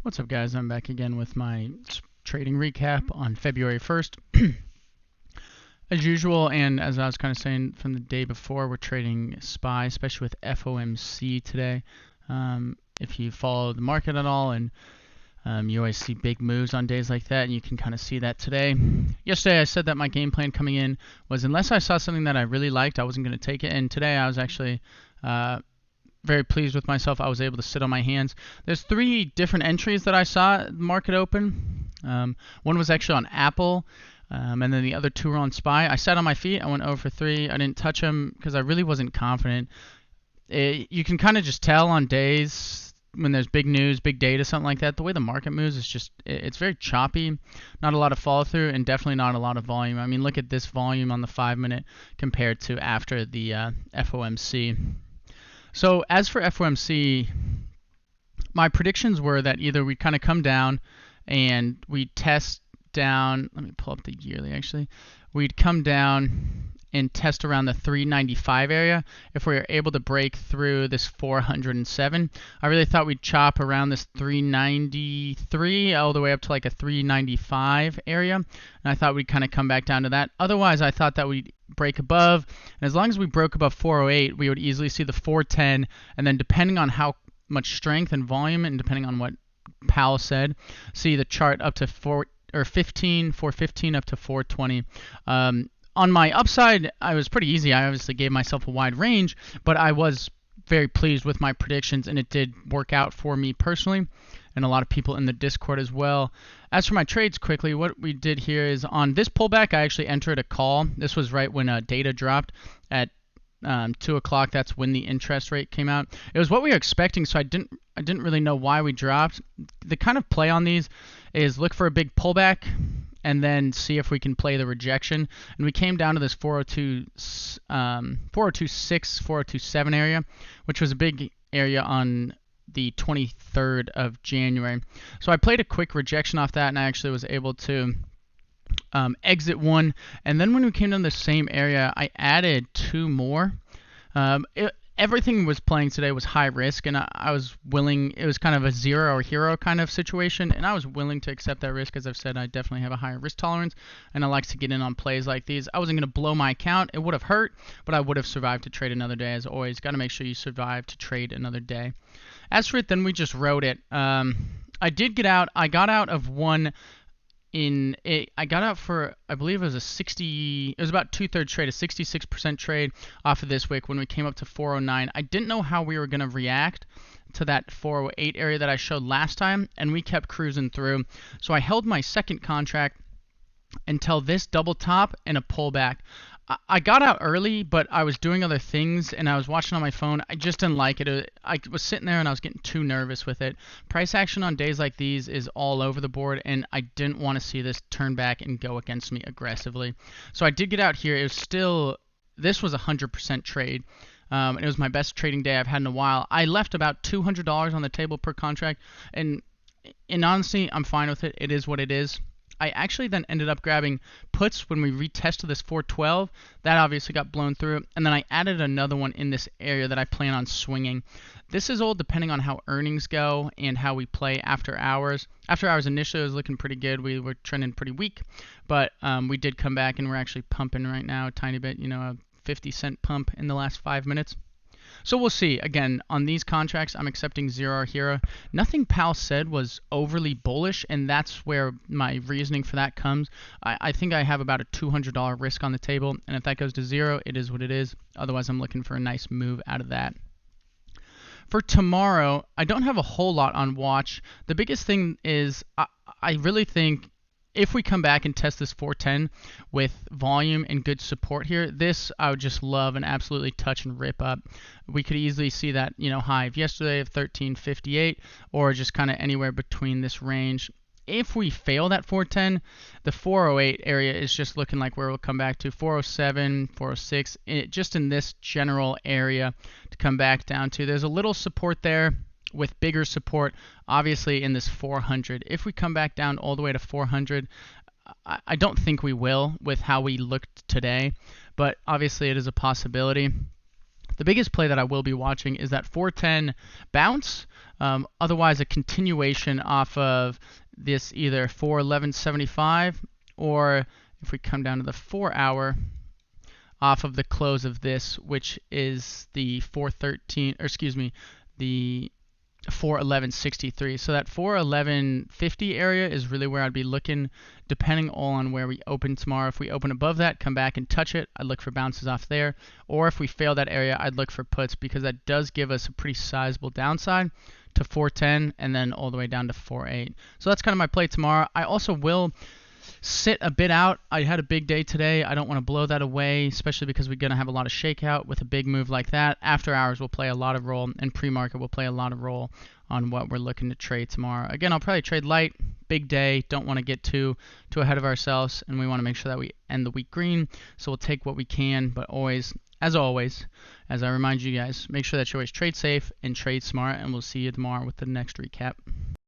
What's up, guys? I'm back again with my trading recap on February 1st. As usual, and as I was kind of saying from the day before, we're trading SPY, especially with FOMC today. If you follow the market at all, and you always see big moves on days like that, and you can kind of see that today. Yesterday, I said that my game plan coming in was unless I saw something that I really liked, I wasn't going to take it. And today, I was actually very pleased with myself. I was able to sit on my hands. There's 3 different entries that I saw at the market open. One was actually on Apple, and then the other 2 were on SPY. I sat on my feet. I went over 3. I didn't touch them because I really wasn't confident. You can kind of just tell on days when there's big news, big data, something like that. The way the market moves is just, it's very choppy. Not a lot of follow through, and definitely not a lot of volume. I mean, look at this volume on the 5-minute compared to after the FOMC. So as for FOMC, my predictions were that either we'd kind of come down and we'd test down, let me pull up the yearly actually, we'd come down and test around the 395 area if we were able to break through this 407. I really thought we'd chop around this 393 all the way up to like a 395 area, and I thought we'd kind of come back down to that. Otherwise, I thought that we'd break above, and as long as we broke above 408, we would easily see the 410, and then depending on how much strength and volume, and depending on what Powell said, see the chart up to 415 up to 420. On my upside, I was pretty easy. I obviously gave myself a wide range, but I was very pleased with my predictions, and it did work out for me personally, and a lot of people in the Discord as well. As for my trades quickly, what we did here is on this pullback, I actually entered a call. This was right when data dropped at 2 o'clock. That's when the interest rate came out. It was what we were expecting, so I didn't really know why we dropped. The kind of play on these is look for a big pullback and then see if we can play the rejection. And we came down to this 402.6, 402.7 area, which was a big area on the 23rd of January. So I played a quick rejection off that, and I actually was able to exit one. And then when we came down the same area, I added 2 more. Everything was playing today was high risk, and I was willing. It was kind of a zero or hero kind of situation, and I was willing to accept that risk. As I've said, I definitely have a higher risk tolerance, and I like to get in on plays like these. I wasn't going to blow my account. It would have hurt, but I would have survived to trade another day. As always, got to make sure you survive to trade another day. As for it, then we just rode it. I did get out. I got out of one. I got out for, I believe it was it was about 2/3 trade, a 66% trade off of this wick when we came up to 409. I didn't know how we were going to react to that 408 area that I showed last time, and we kept cruising through. So I held my second contract until this double top and a pullback. I got out early, but I was doing other things, and I was watching on my phone. I just didn't like it. I was sitting there, and I was getting too nervous with it. Price action on days like these is all over the board, and I didn't want to see this turn back and go against me aggressively. So I did get out here. It was still, this was a 100% trade. It was my best trading day I've had in a while. I left about $200 on the table per contract, and honestly, I'm fine with it. It is what it is. I actually then ended up grabbing puts when we retested this 412. That obviously got blown through, and then I added another one in this area that I plan on swinging. This is all depending on how earnings go and how we play after hours. After hours initially was looking pretty good. We were trending pretty weak, but we did come back, and we're actually pumping right now a tiny bit, a 50-cent pump in the last 5 minutes. So we'll see. Again, on these contracts, I'm accepting zero or hero. Nothing Powell said was overly bullish, and that's where my reasoning for that comes. I think I have about a $200 risk on the table, and if that goes to zero, it is what it is. Otherwise, I'm looking for a nice move out of that. For tomorrow, I don't have a whole lot on watch. The biggest thing is I really think if we come back and test this 410 with volume and good support here, this I would just love and absolutely touch and rip up. We could easily see that, high of yesterday of 1358, or just kind of anywhere between this range. If we fail that 410, the 408 area is just looking like where we'll come back to 407, 406, just in this general area to come back down to. There's a little support there with bigger support, obviously in this 400. If we come back down all the way to 400, I don't think we will with how we looked today, but obviously it is a possibility. The biggest play that I will be watching is that 410 bounce, otherwise a continuation off of this either 411.75, or if we come down to the 4 hour, off of the close of this, which is the 413, or excuse me, the 411.63. So that 411.50 area is really where I'd be looking, depending on where we open tomorrow. If we open above that, come back and touch it, I'd look for bounces off there. Or if we fail that area, I'd look for puts, because that does give us a pretty sizable downside to 410 and then all the way down to 4.8. So that's kind of my play tomorrow. I also will sit a bit out. I had a big day today. I don't want to blow that away, especially because we're going to have a lot of shakeout with a big move like that. After hours will play a lot of role, and pre-market will play a lot of role on what we're looking to trade tomorrow. Again, I'll probably trade light. Big day. Don't want to get too ahead of ourselves, and we want to make sure that we end the week green. So we'll take what we can, but always, as always, as I remind you guys, make sure that you always trade safe and trade smart, and we'll see you tomorrow with the next recap.